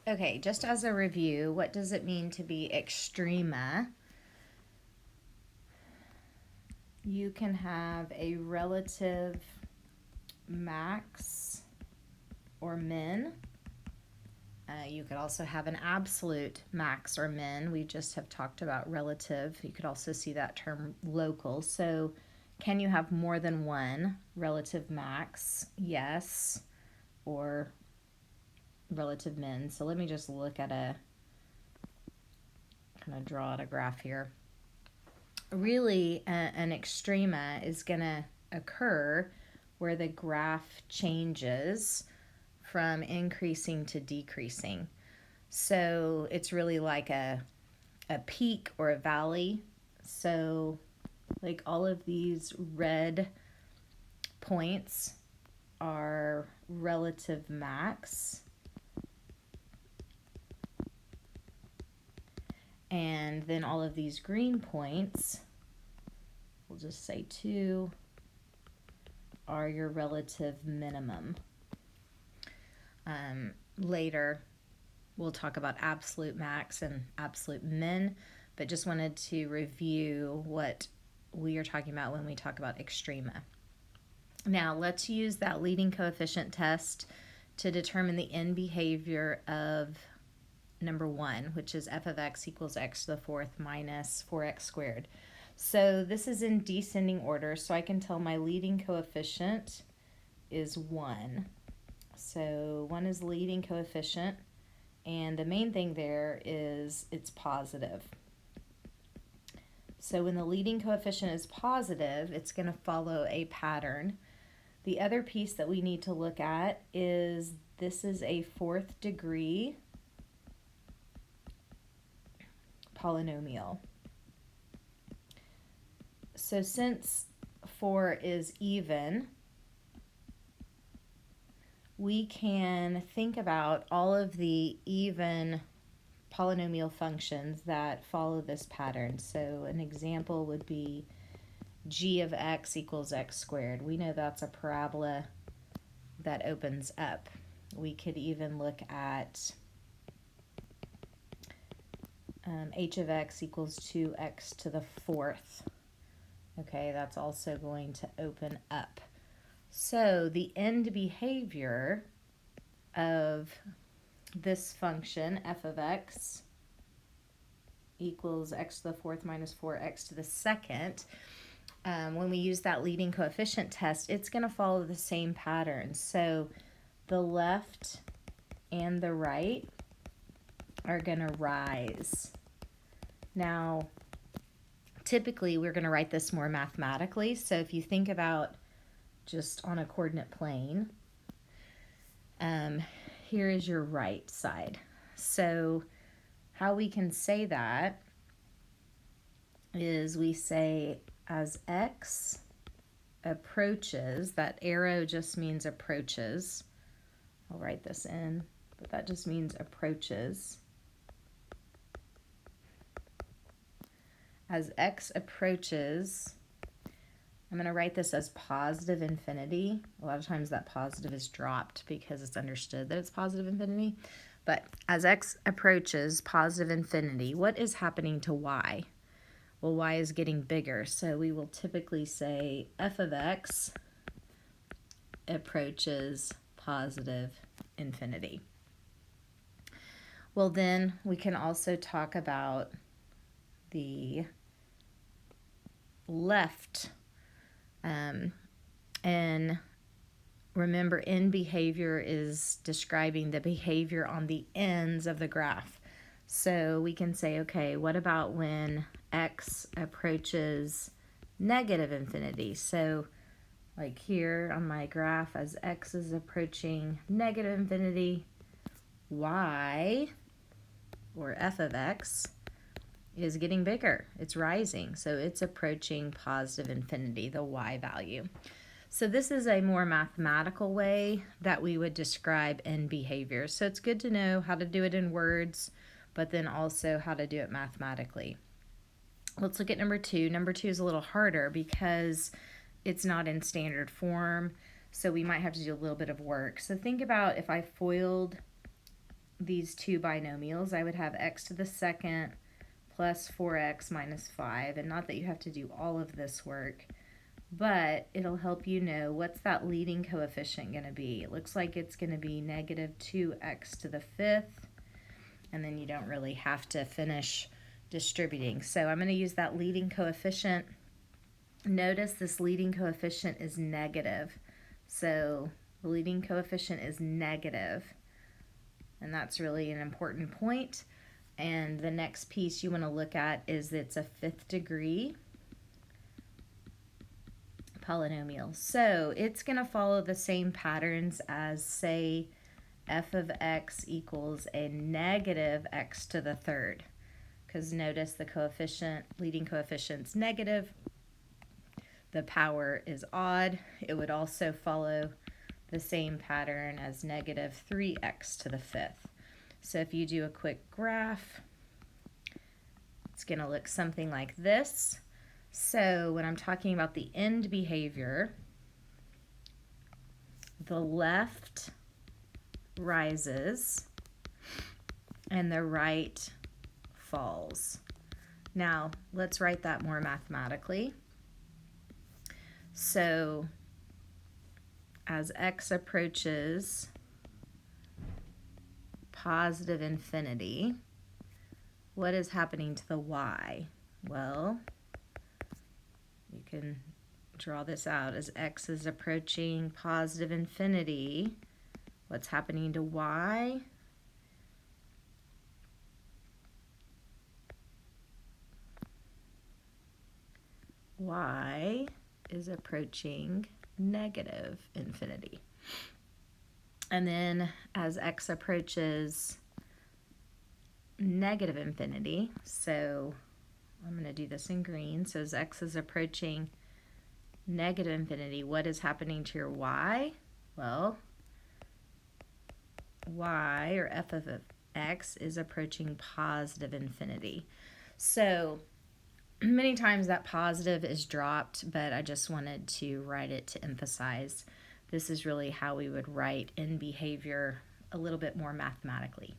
Okay, just as a review, what does it mean to be extrema? You can have a relative max or min. You could also have an absolute max or min. We just have talked about relative. You could also see that term local. So, can you have more than one relative max? Yes. Or relative min. So, let me just look at kind of draw out a graph here. Really, an extrema is going to occur where the graph changes from increasing to decreasing. So it's really like a peak or a valley. So, like all of these red points are relative max. And then all of these green points, we'll just say 2, are your relative minimum. Later, we'll talk about absolute max and absolute min, but just wanted to review what we are talking about when we talk about extrema. Now, let's use that leading coefficient test to determine the end behavior of number 1, which is f of x equals x to the fourth minus 4x squared. So this is in descending order, so I can tell my leading coefficient is 1. So 1 is the leading coefficient, and the main thing there is it's positive. So when the leading coefficient is positive, it's going to follow a pattern. The other piece that we need to look at is this is a 4th degree polynomial. So since 4 is even, we can think about all of the even polynomial functions that follow this pattern. So an example would be g of x equals x squared. We know that's a parabola that opens up. We could even look at h of x equals 2x to the fourth. Okay, that's also going to open up. So the end behavior of this function, f of x equals x to the fourth minus 4x to the second, when we use that leading coefficient test, it's going to follow the same pattern. So the left and the right are going to rise. Now, typically, we're going to write this more mathematically. So if you think about just on a coordinate plane, here is your right side. So how we can say that is we say as x approaches, that arrow just means approaches. I'll write this in, but that just means approaches. As x approaches, I'm going to write this as positive infinity. A lot of times that positive is dropped because it's understood that it's positive infinity. But as x approaches positive infinity, what is happening to y? Well, y is getting bigger, so we will typically say f of x approaches positive infinity. Well, then we can also talk about the left. And remember, end behavior is describing the behavior on the ends of the graph. So we can say, okay, what about when x approaches negative infinity? So like here on my graph, as x is approaching negative infinity, y, or f of x, is getting bigger. It's rising. So it's approaching positive infinity, the y value. So this is a more mathematical way that we would describe end behavior. So it's good to know how to do it in words, but then also how to do it mathematically. Let's look at number 2. Number 2 is a little harder because it's not in standard form, so we might have to do a little bit of work. So think about if I FOILed these two binomials, I would have x to the second plus 4x minus 5. And not that you have to do all of this work, but it'll help you know what's that leading coefficient going to be. It looks like it's going to be negative 2x to the fifth, and then you don't really have to finish distributing. So I'm going to use that leading coefficient. Notice this leading coefficient is negative. So the leading coefficient is negative, and that's really an important point. And the next piece you want to look at is it's a fifth degree polynomial. So it's going to follow the same patterns as, say, f of x equals a negative x to the third. Because notice the coefficient, leading coefficient's negative, the power is odd. It would also follow the same pattern as negative 3x to the fifth. So if you do a quick graph, it's going to look something like this. So when I'm talking about the end behavior, the left rises and the right falls. Now let's write that more mathematically. So as x approaches positive infinity, what is happening to the y? Well, you can draw this out. As x is approaching positive infinity, what's happening to y? Y is approaching negative infinity. And then as x approaches negative infinity, so I'm going to do this in green. So as x is approaching negative infinity, what is happening to your y? Well, y, or f of x, is approaching positive infinity. So many times that positive is dropped, but I just wanted to write it to emphasize this is really how we would write in behavior a little bit more mathematically.